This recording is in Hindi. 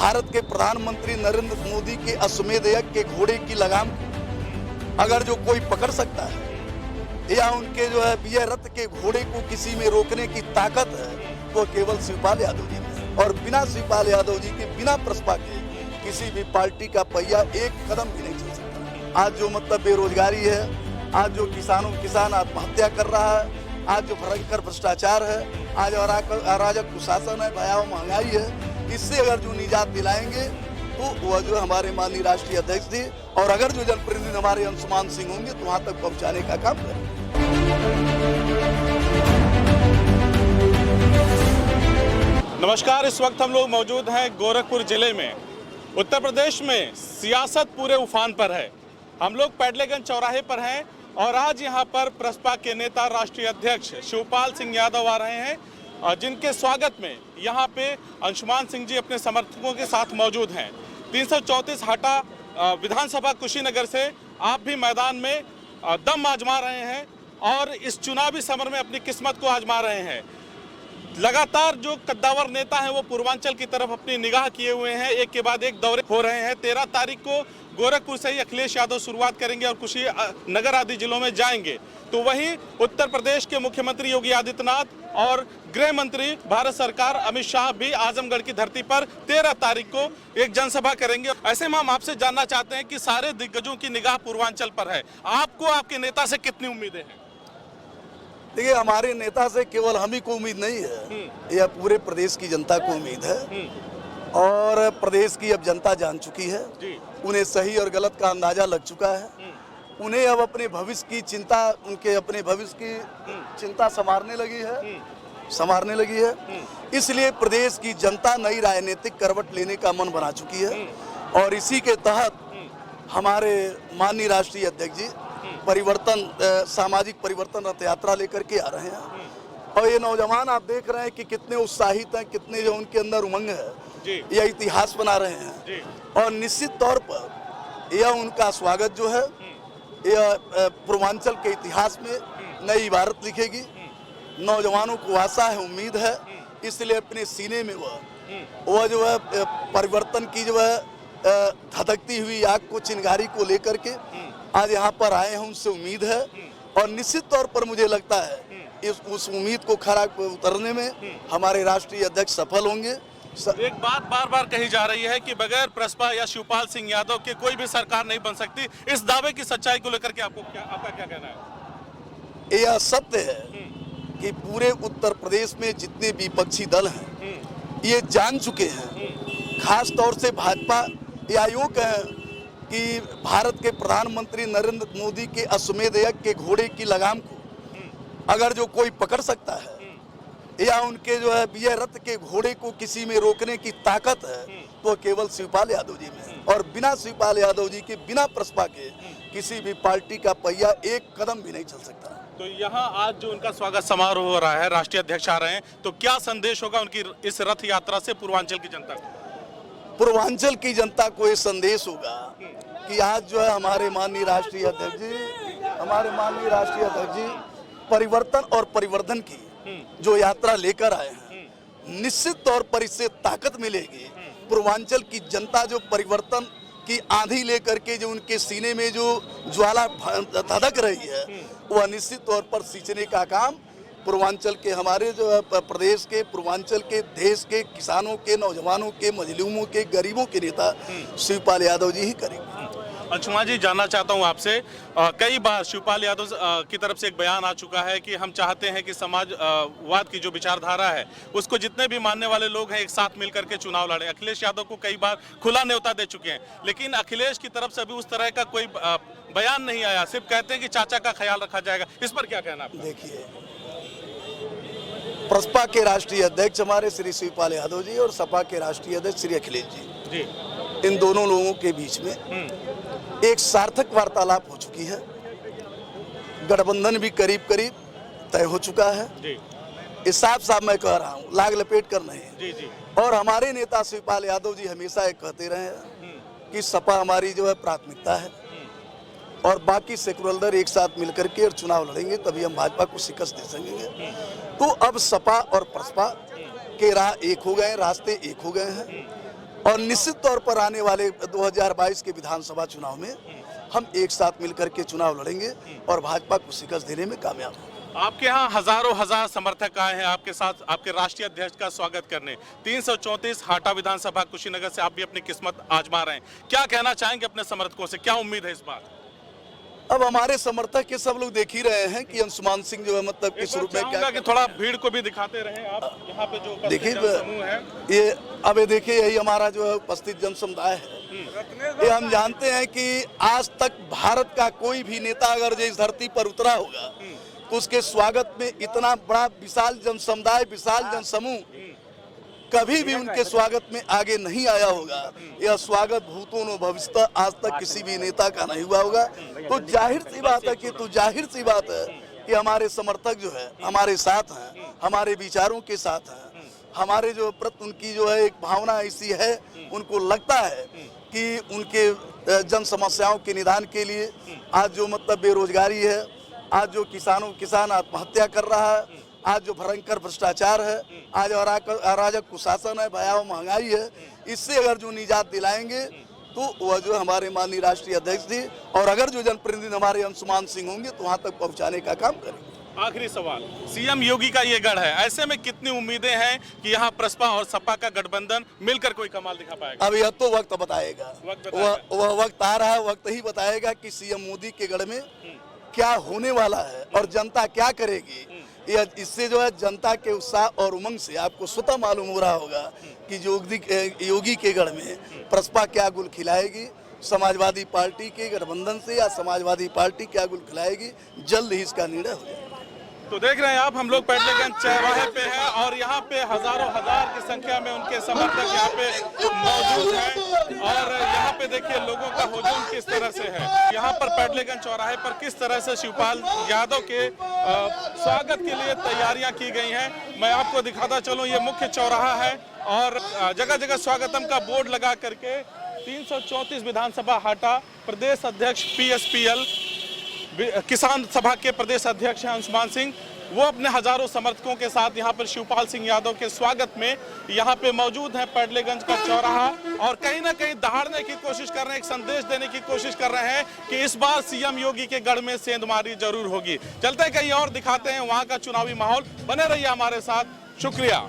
भारत के प्रधानमंत्री नरेंद्र मोदी के अश्वमेध यज्ञ के घोड़े की लगाम अगर जो कोई पकड़ सकता है या उनके जो है विजय रथ के घोड़े को किसी में रोकने की ताकत है तो केवल शिवपाल यादव जी में। और बिना शिवपाल यादव जी के, बिना प्रसपा के किसी भी पार्टी का पहिया एक कदम भी नहीं चल सकता। आज जो मतलब बेरोजगारी है, आज जो किसान आत्महत्या कर रहा है, आज जो भयंकर भ्रष्टाचार है, आज अराजक कुशासन है, भयावह महंगाई है, इससे अगर जो निजात दिलाएंगे तो वह जो हमारे माननीय राष्ट्रीय अध्यक्ष थे और अगर जो जनप्रतिनिधि हमारे अंशुमान सिंह होंगे तो वहां तक पहुंचाने का काम करें। नमस्कार, इस वक्त हम लोग मौजूद हैं गोरखपुर जिले में। उत्तर प्रदेश में सियासत पूरे उफान पर है। हम लोग पैडलेगंज चौराहे पर हैं और आज यहां पर प्रसपा के नेता राष्ट्रीय अध्यक्ष शिवपाल सिंह यादव आ रहे हैं, जिनके स्वागत में यहां पे अंशुमान सिंह जी अपने समर्थकों के साथ मौजूद हैं। 334 हाटा विधानसभा कुशीनगर से आप भी मैदान में दम आजमा रहे हैं और इस चुनावी समर में अपनी किस्मत को आजमा रहे हैं। लगातार जो कद्दावर नेता हैं वो पूर्वांचल की तरफ अपनी निगाह किए हुए हैं, एक के बाद एक दौरे हो रहे हैं। 13 तारीख को गोरखपुर से ही अखिलेश यादव शुरुआत करेंगे और कुशीनगर आदि जिलों में जाएंगे। तो वहीं उत्तर प्रदेश के मुख्यमंत्री योगी आदित्यनाथ और गृह मंत्री भारत सरकार अमित शाह भी आजमगढ़ की धरती पर 13 तारीख को एक जनसभा करेंगे। ऐसे में हम आपसे जानना चाहते हैं कि सारे दिग्गजों की निगाह पूर्वांचल पर है, आपको आपके नेता से कितनी उम्मीदें हैं? देखिए, हमारे नेता से केवल हम ही को उम्मीद नहीं है, यह पूरे प्रदेश की जनता को उम्मीद है और प्रदेश की अब जनता जान चुकी है। उन्हें सही और गलत का अंदाजा लग चुका है। उन्हें अब अपने भविष्य की चिंता, उनके अपने भविष्य की चिंता संवारने लगी है। इसलिए प्रदेश की जनता नई राजनीतिक करवट लेने का मन बना चुकी है और इसी के तहत हमारे माननीय राष्ट्रीय अध्यक्ष जी सामाजिक परिवर्तन रथ यात्रा लेकर के आ रहे हैं। और ये नौजवान आप देख रहे हैं कि कितने उत्साहित हैं, कितने जो उनके अंदर उमंग है, यह इतिहास बना रहे हैं। और निश्चित तौर पर यह उनका स्वागत जो है यह पूर्वांचल के इतिहास में नई इबारत लिखेगी। नौजवानों को आशा है, उम्मीद है, इसलिए अपने सीने में वह जो है परिवर्तन की जो है धधकती हुई आग को, चिंगारी को लेकर के आज यहाँ पर आए हैं। उनसे उम्मीद है और निश्चित तौर पर मुझे लगता है उस उम्मीद को खरा उतरने में हमारे राष्ट्रीय अध्यक्ष सफल होंगे। एक बात बार बार कही जा रही है कि बगैर प्रसपा या शिवपाल सिंह यादव के कोई भी सरकार नहीं बन सकती। इस दावे की सच्चाई को लेकर के आपका क्या कहना है? यह सत्य है कि पूरे उत्तर प्रदेश में जितने विपक्षी दल हैं ये जान चुके हैं, खास तौर से भाजपा या यूं कहें कि भारत के प्रधानमंत्री नरेंद्र मोदी के अश्वमेध यज्ञ के घोड़े की लगाम को अगर जो कोई पकड़ सकता है या उनके जो है विजय रथ के घोड़े को किसी में रोकने की ताकत है तो केवल शिवपाल यादव जी में। और बिना शिवपाल यादव जी के, बिना प्रसपा के किसी भी पार्टी का पहिया एक कदम भी नहीं चल सकता। तो यहाँ आज जो उनका स्वागत समारोह हो रहा है, राष्ट्रीय अध्यक्ष आ रहे हैं, तो क्या संदेश होगा उनकी इस रथ यात्रा से पूर्वांचल की जनता को? पूर्वांचल की जनता को ये संदेश होगा कि आज जो है हमारे माननीय राष्ट्रीय अध्यक्ष जी परिवर्तन और परिवर्धन की जो यात्रा लेकर आए हैं, निश्चित तौर पर इससे ताकत मिलेगी। पूर्वांचल की जनता जो परिवर्तन की आंधी लेकर के जो उनके सीने में जो ज्वाला धधक रही है वह निश्चित तौर पर सींचने का काम पूर्वांचल के, हमारे जो प्रदेश के, पूर्वांचल के, देश के किसानों के, नौजवानों के, मजलूमों के, गरीबों के नेता शिवपाल यादव जी ही करेंगे। अंशुमान जी, जानना चाहता हूं आपसे, कई बार शिवपाल यादव की तरफ से एक बयान आ चुका है कि हम चाहते हैं कि समाजवाद की जो विचारधारा है उसको जितने भी मानने वाले लोग हैं एक साथ मिलकर के चुनाव लड़े। अखिलेश यादव को कई बार खुला न्योता दे चुके हैं, लेकिन अखिलेश की तरफ से अभी उस तरह का कोई बयान नहीं आया, सिर्फ कहते हैं कि चाचा का ख्याल रखा जाएगा। इस पर क्या कहना है? देखिए, प्रसपा के राष्ट्रीय अध्यक्ष हमारे श्री शिवपाल यादव जी और सपा के राष्ट्रीय अध्यक्ष श्री अखिलेश जी, इन दोनों लोगों के बीच में एक सार्थक वार्तालाप हो चुकी है। गठबंधन भी करीब करीब तय हो चुका है। इस साफ मैं कह रहा हूँ, लाग लपेट कर नहीं। और हमारे नेता शिवपाल यादव जी हमेशा ये कहते रहे हैं कि सपा हमारी जो है प्राथमिकता है और बाकी सेकुलर दल एक साथ मिलकर के और चुनाव लड़ेंगे, तभी हम भाजपा को शिकस्त दे सकेंगे। तो अब सपा और प्रसपा के राह एक हो गए, रास्ते एक हो गए हैं और निश्चित तौर पर आने वाले 2022 के विधानसभा चुनाव में हम एक साथ मिलकर के चुनाव लड़ेंगे और भाजपा को शिकस्त देने में कामयाब होंगे। आपके यहाँ हजारों हजार समर्थक आए हैं आपके साथ आपके राष्ट्रीय अध्यक्ष का स्वागत करने। 334 हाटा विधानसभा कुशीनगर से आप भी अपनी किस्मत आजमा रहे हैं, क्या कहना चाहेंगे अपने समर्थकों से, क्या उम्मीद है इस बार? अब हमारे समर्थक के सब लोग देख ही रहे हैं कि अंशुमान सिंह जो है मतलब किस रूप में क्या कि थोड़ा भीड़ को भी दिखाते रहे आप यहाँ पे जो देखिए समूह है। ये अब ये देखिए यही हमारा जो है उपस्थित जन समुदाय है। ये हम जानते हैं कि आज तक भारत का कोई भी नेता अगर जो इस धरती पर उतरा होगा तो उसके स्वागत में इतना बड़ा विशाल जन समुदाय, विशाल जन समूह कभी भी उनके स्वागत में आगे नहीं आया होगा। यह स्वागत भूतों न भविष्यत आज तक किसी भी नेता का नहीं हुआ होगा। तो जाहिर सी बात है कि हमारे समर्थक जो है हमारे साथ हैं, हमारे विचारों के साथ हैं, हमारे जो प्रति उनकी जो है एक भावना ऐसी है, उनको लगता है कि उनके जन समस्याओं के निदान के लिए आज जो मतलब बेरोजगारी है, आज जो किसान आत्महत्या कर रहा है, आज जो भयंकर भ्रष्टाचार है, आज अराजक कुशासन है, भयावह महंगाई है, इससे अगर जो निजात दिलाएंगे तो वह जो हमारे माननीय राष्ट्रीय अध्यक्ष जी और अगर जो जनप्रतिनिधि हमारे अंशुमान सिंह होंगे तो वहां तक पहुंचाने का काम करेंगे। आखिरी सवाल, सीएम योगी का ये गढ़ है, ऐसे में कितनी उम्मीदें हैं कि यहाँ प्रसपा और सपा का गठबंधन मिलकर कोई कमाल दिखा पाएगा? अब यह तो वक्त बताएगा, वह वक्त आ रहा है, वक्त ही बताएगा कि सीएम मोदी के गढ़ में क्या होने वाला है और जनता क्या करेगी। यह इससे जो है जनता के उत्साह और उमंग से आपको स्वतः मालूम हो रहा होगा कि योगी के गढ़ में प्रसपा क्या गुल खिलाएगी, समाजवादी पार्टी के गठबंधन से या समाजवादी पार्टी क्या गुल खिलाएगी, जल्द ही इसका निर्णय हो जाएगा। तो देख रहे हैं आप, हम लोग पैडलेगंज चौराहे पे हैं और यहाँ पे हजारों हजार की संख्या में उनके समर्थक यहाँ पे मौजूद हैं और यहाँ पे देखिए लोगों का हुजूम किस तरह से है। यहाँ पर पैडलेगंज चौराहे पर किस तरह से शिवपाल यादव के स्वागत के लिए तैयारियां की गई हैं, मैं आपको दिखाता चलूं। ये मुख्य चौराहा है और जगह जगह स्वागतम का बोर्ड लगा करके 334 विधानसभा हाटा प्रदेश अध्यक्ष PSPL किसान सभा के प्रदेश अध्यक्ष हैं अंशुमान सिंह, वो अपने हजारों समर्थकों के साथ यहाँ पर शिवपाल सिंह यादव के स्वागत में यहाँ पे मौजूद हैं। पैडलेगंज का चौराहा और कहीं ना कहीं दहाड़ने की कोशिश कर रहे हैं, एक संदेश देने की कोशिश कर रहे हैं कि इस बार सीएम योगी के गढ़ में सेंधमारी जरूर होगी। चलते कहीं और दिखाते हैं वहाँ का चुनावी माहौल, बने रहिए हमारे साथ, शुक्रिया।